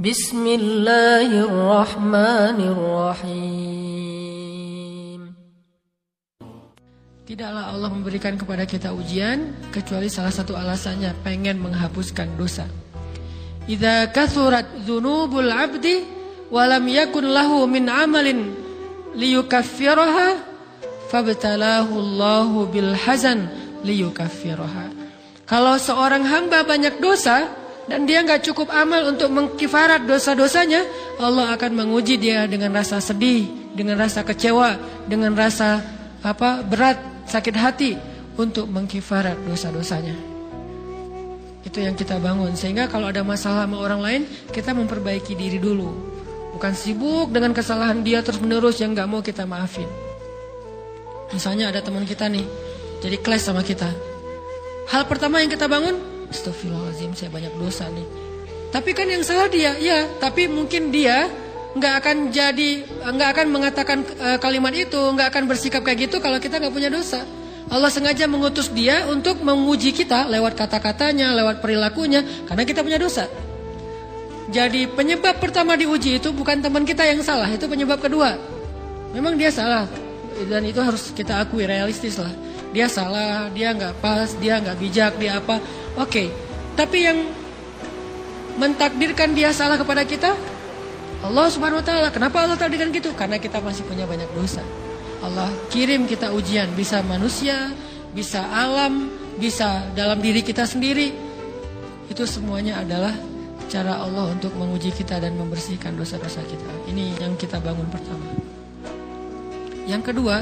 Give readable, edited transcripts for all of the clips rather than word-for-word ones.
Bismillahirrahmanirrahim. Tidaklah Allah memberikan kepada kita ujian kecuali salah satu alasannya pengen menghapuskan dosa. Idza kathurat dzunubul 'abdi wa lam yakun lahu min 'amalin liyukaffiraha fabtalahu Allahu bil hazan liyukaffiraha. Kalau seorang hamba banyak dosa dan dia enggak cukup amal untuk mengkifarat dosa-dosanya, Allah akan menguji dia dengan rasa sedih, dengan rasa kecewa, dengan rasa berat, sakit hati untuk mengkifarat dosa-dosanya. Itu yang kita bangun. Sehingga kalau ada masalah sama orang lain, kita memperbaiki diri dulu. Bukan sibuk dengan kesalahan dia terus menerus yang gak mau kita maafin. Misalnya ada teman kita nih, jadi clash sama kita. Hal pertama yang kita bangun, astagfirullahaladzim, saya banyak dosa nih. Tapi kan yang salah dia, ya. Tapi mungkin dia nggak akan mengatakan kalimat itu, nggak akan bersikap kayak gitu kalau kita nggak punya dosa. Allah sengaja mengutus dia untuk menguji kita lewat kata-katanya, lewat perilakunya, karena kita punya dosa. Jadi penyebab pertama diuji itu bukan teman kita yang salah, itu penyebab kedua. Memang dia salah, dan itu harus kita akui, realistis lah. Dia salah, dia nggak pas, dia nggak bijak, dia apa? Oke. Tapi yang mentakdirkan dia salah kepada kita, Allah Subhanahu Wa Taala. Kenapa Allah takdirkan gitu? Karena kita masih punya banyak dosa. Allah kirim kita ujian, bisa manusia, bisa alam, bisa dalam diri kita sendiri. Itu semuanya adalah cara Allah untuk menguji kita dan membersihkan dosa-dosa kita. Ini yang kita bangun pertama. Yang kedua,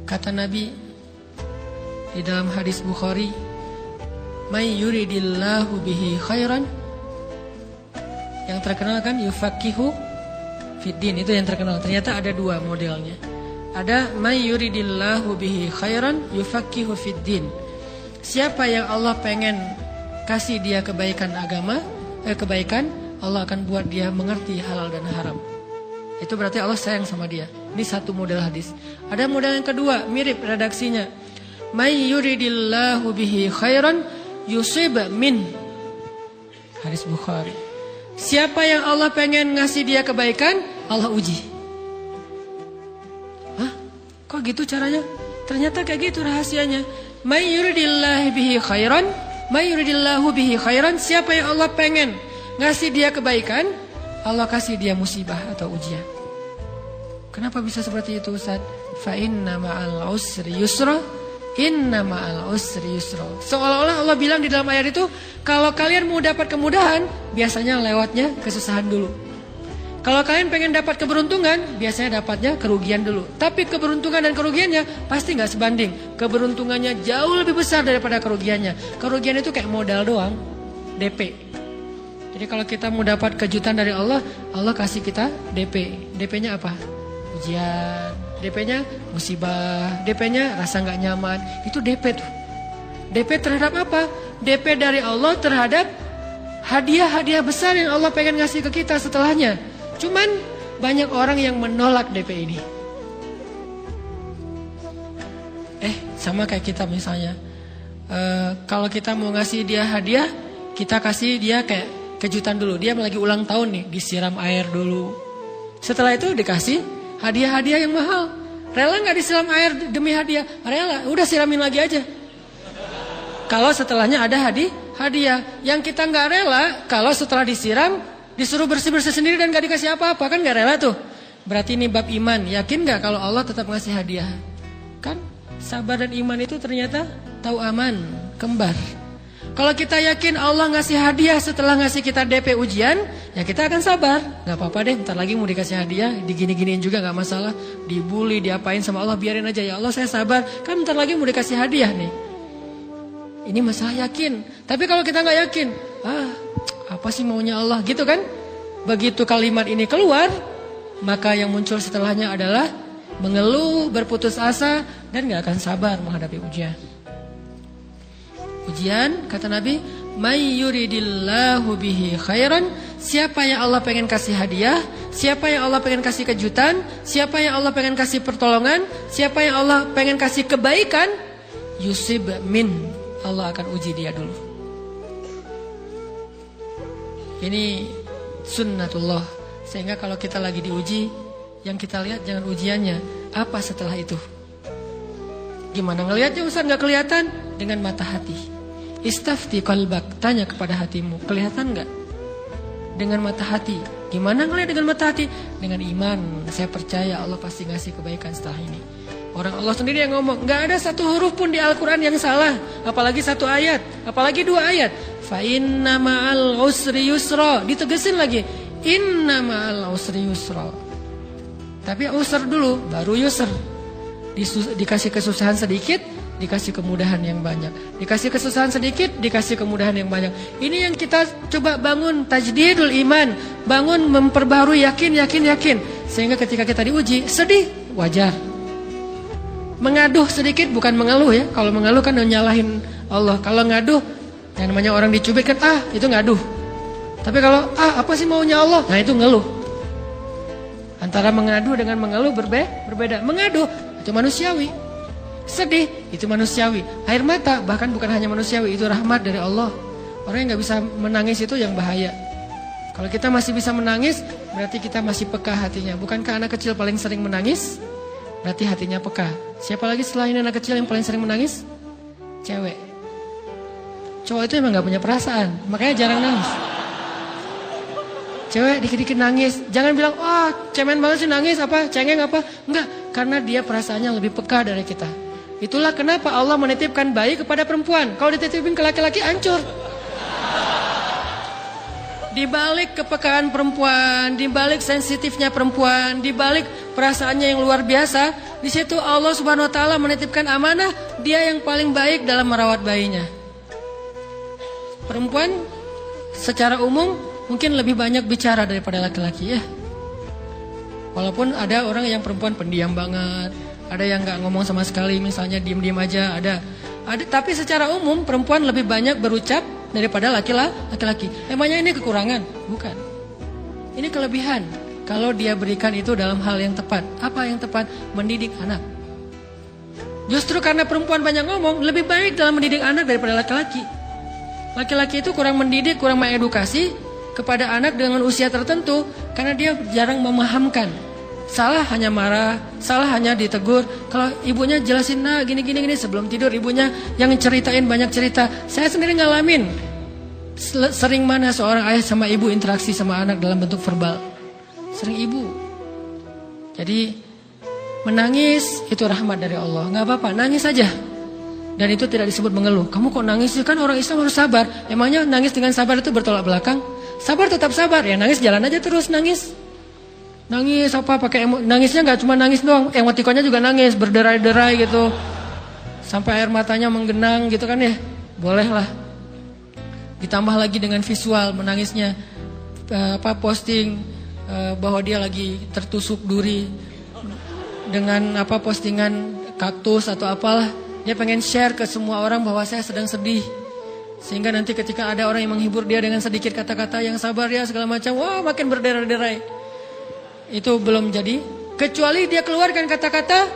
kata Nabi di dalam hadis Bukhari, "May yuridillahu bihi khairan." Yang terkenal kan yufaqihu fiddin, itu yang terkenal. Ternyata ada dua modelnya. Ada may yuridillahu bihi khairan yufaqihu fiddin. Siapa yang Allah pengen kasih dia kebaikan agama, kebaikan, Allah akan buat dia mengerti halal dan haram. Itu berarti Allah sayang sama dia. Ini satu model hadis. Ada model yang kedua, mirip redaksinya. May yuridillahu bihi khairan yusib min. Hadis Bukhari. Siapa yang Allah pengen ngasih dia kebaikan, Allah uji. Hah? Kok gitu caranya? Ternyata kayak gitu rahasianya. May yuridillahu bihi khairan, may yuridillahu bihi khairan. Siapa yang Allah pengen ngasih dia kebaikan, Allah kasih dia musibah atau ujian. Kenapa bisa seperti itu, Ustaz? Fa inna ma'al usri yusra, inna ma'al usri yusra. Seolah-olah Allah bilang di dalam ayat itu, kalau kalian mau dapat kemudahan, biasanya lewatnya kesusahan dulu. Kalau kalian pengen dapat keberuntungan, biasanya dapatnya kerugian dulu. Tapi keberuntungan dan kerugiannya pasti gak sebanding. Keberuntungannya jauh lebih besar daripada kerugiannya. Kerugian itu kayak modal doang, DP. Jadi kalau kita mau dapat kejutan dari Allah, Allah kasih kita DP. DP-nya apa? Ujian. DP-nya musibah. DP-nya rasa gak nyaman. Itu DP tuh. DP terhadap apa? DP dari Allah terhadap hadiah-hadiah besar yang Allah pengen ngasih ke kita setelahnya. Cuman banyak orang yang menolak DP ini. Sama kayak kita misalnya. Kalau kita mau ngasih dia hadiah, kita kasih dia kayak kejutan dulu. Dia lagi ulang tahun nih, disiram air dulu. Setelah itu dikasih hadiah-hadiah yang mahal. Rela gak disiram air demi hadiah? Rela, udah siramin lagi aja. Kalau setelahnya ada hadiah. Yang kita gak rela, kalau setelah disiram disuruh bersih-bersih sendiri dan gak dikasih apa-apa, kan gak rela tuh. Berarti ini bab iman. Yakin gak kalau Allah tetap ngasih hadiah? Kan sabar dan iman itu ternyata tahu aman, kembar. Kalau kita yakin Allah ngasih hadiah setelah ngasih kita DP ujian, ya kita akan sabar. Gak apa-apa deh, bentar lagi mau dikasih hadiah, digini-giniin juga gak masalah. Dibully, diapain sama Allah, biarin aja. Ya Allah saya sabar, kan bentar lagi mau dikasih hadiah nih. Ini masalah yakin. Tapi kalau kita gak yakin, apa sih maunya Allah gitu kan? Begitu kalimat ini keluar, maka yang muncul setelahnya adalah mengeluh, berputus asa, dan gak akan sabar menghadapi ujian. Ujian, kata Nabi, may yuridillahu bihi khairan. Siapa yang Allah pengen kasih hadiah, siapa yang Allah pengen kasih kejutan, siapa yang Allah pengen kasih pertolongan, siapa yang Allah pengen kasih kebaikan, yusib min. Allah akan uji dia dulu. Ini sunnatullah. Sehingga kalau kita lagi diuji, yang kita lihat jangan ujiannya, apa setelah itu. Gimana ngelihatnya Ustaz nggak kelihatan? Dengan mata hati. Istafti qalbak, tanya kepada hatimu, kelihatan nggak? Dengan mata hati. Gimana ngelihat dengan mata hati? Dengan iman. Saya percaya Allah pasti ngasih kebaikan setelah ini. Orang Allah sendiri yang ngomong, nggak ada satu huruf pun di Al-Quran yang salah, apalagi satu ayat, apalagi 2 ayat. Fa inna ma'al usri yusra, ditegesin lagi, inna ma'al usri yusra. Tapi usr dulu, baru yusr. Dikasih kesusahan sedikit, dikasih kemudahan yang banyak. Dikasih kesusahan sedikit, dikasih kemudahan yang banyak. Ini yang kita coba bangun, tajdidul iman, bangun memperbarui yakin. Sehingga ketika kita diuji, sedih, wajar. Mengaduh sedikit, bukan mengeluh ya. Kalau mengeluh kan nyalahin Allah. Kalau ngaduh, yang namanya orang dicubit kan, itu ngaduh. Tapi kalau, apa sih maunya Allah? Nah itu ngeluh. Antara mengadu dengan mengeluh berbeda. Mengaduh, itu manusiawi. Sedih, itu manusiawi. Air mata, bahkan bukan hanya manusiawi, itu rahmat dari Allah. Orang yang gak bisa menangis itu yang bahaya. Kalau kita masih bisa menangis, berarti kita masih peka hatinya. Bukankah anak kecil paling sering menangis? Berarti hatinya peka. Siapa lagi selain anak kecil yang paling sering menangis? Cewek. Cowok itu emang gak punya perasaan, makanya jarang nangis. Cewek dikit-dikit nangis. Jangan bilang, cemen banget sih nangis, cengeng apa. Enggak, karena dia perasaannya lebih peka dari kita. Itulah kenapa Allah menitipkan bayi kepada perempuan. Kalau dititipin ke laki-laki, hancur. Di balik kepekaan perempuan, di balik sensitifnya perempuan, di balik perasaannya yang luar biasa, di situ Allah Subhanahu wa taala menitipkan amanah, dia yang paling baik dalam merawat bayinya. Perempuan secara umum mungkin lebih banyak bicara daripada laki-laki ya. Walaupun ada orang yang perempuan pendiam banget, ada yang nggak ngomong sama sekali, misalnya diem-diem aja, ada. Tapi secara umum perempuan lebih banyak berucap daripada laki-laki. Emangnya ini kekurangan? Bukan. Ini kelebihan. Kalau dia berikan itu dalam hal yang tepat. Apa yang tepat? Mendidik anak. Justru karena perempuan banyak ngomong, lebih baik dalam mendidik anak daripada laki-laki. Laki-laki itu kurang mendidik, kurang mengedukasi kepada anak dengan usia tertentu, karena dia jarang memahamkan. Salah hanya marah, salah hanya ditegur. Kalau ibunya jelasin, gini sebelum tidur ibunya yang ceritain banyak cerita. Saya sendiri ngalamin. Sering mana seorang ayah sama ibu interaksi sama anak dalam bentuk verbal. Sering ibu. Jadi menangis itu rahmat dari Allah. Gak apa-apa, nangis saja. Dan itu tidak disebut mengeluh. Kamu kok nangis sih? Kan orang Islam harus sabar. Emangnya nangis dengan sabar itu bertolak belakang? Sabar tetap sabar. Ya nangis jalan aja terus nangis. Nangis pakai nangisnya nggak cuma nangis doang, emotikonnya juga nangis, berderai-derai gitu. Sampai air matanya menggenang gitu kan ya. Boleh lah. Ditambah lagi dengan visual menangisnya, posting bahwa dia lagi tertusuk duri dengan postingan kaktus atau apalah. Dia pengen share ke semua orang bahwa saya sedang sedih. Sehingga nanti ketika ada orang yang menghibur dia dengan sedikit kata-kata yang sabar ya segala macam, makin berderai-derai. Itu belum jadi. Kecuali dia keluarkan kata-kata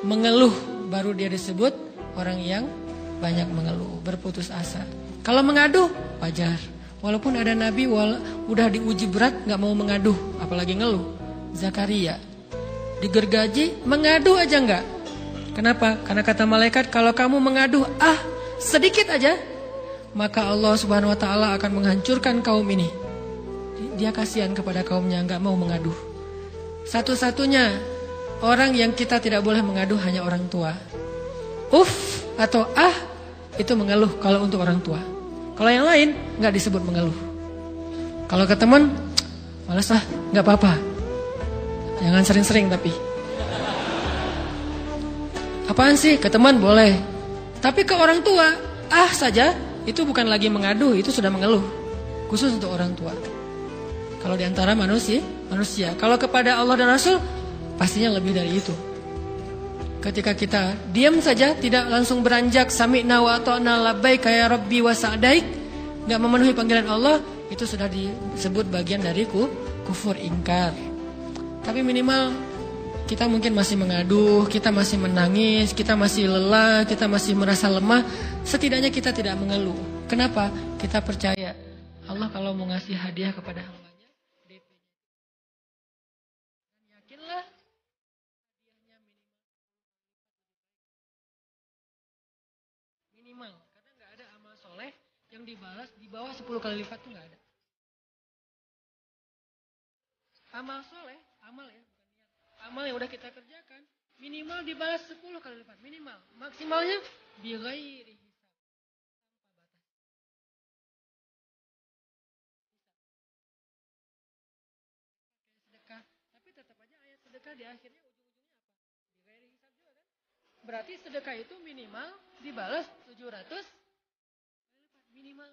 mengeluh, baru dia disebut orang yang banyak mengeluh, berputus asa. Kalau mengaduh, wajar. Walaupun ada nabi udah diuji berat gak mau mengaduh, apalagi ngeluh. Zakaria digergaji, mengadu aja enggak. Kenapa? Karena kata malaikat, kalau kamu mengaduh sedikit aja, maka Allah Subhanahu wa taala akan menghancurkan kaum ini. Dia kasihan kepada kaumnya, enggak mau mengaduh. Satu-satunya orang yang kita tidak boleh mengadu hanya orang tua. Atau itu mengeluh kalau untuk orang tua. Kalau yang lain enggak disebut mengeluh. Kalau ke teman, malas enggak apa-apa. Jangan sering-sering tapi. Apaan sih? Ke teman boleh. Tapi ke orang tua, saja, itu bukan lagi mengadu, itu sudah mengeluh. Khusus untuk orang tua. Kalau di antara manusia. Kalau kepada Allah dan Rasul, pastinya lebih dari itu. Ketika kita diam saja, tidak langsung beranjak sami'na wa ata'na labbaika ya rabbi wa sa'daik, enggak memenuhi panggilan Allah, itu sudah disebut bagian dari kufur ingkar. Tapi minimal kita mungkin masih mengaduh, kita masih menangis, kita masih lelah, kita masih merasa lemah. Setidaknya kita tidak mengeluh. Kenapa? Kita percaya Allah kalau mau ngasih hadiah kepada hambanya, DP-nya. Dan yakinlah hadiahnya minimal. Karena nggak ada amal soleh yang dibalas di bawah 10 kali lipat tuh nggak ada. Amal soleh, amal ya, bukan niat. Amal yang udah kita kerjakan, minimal dibalas 10 kali lipat. Minimal. Maksimalnya, bighairi hisab. Tanpa batas. Kayak sedekah. Tapi tetap aja ayat sedekah di akhirnya ujung-ujungnya apa? Bighairi hisab juga kan? Berarti sedekah itu minimal dibalas 700 kali lipat. Minimal.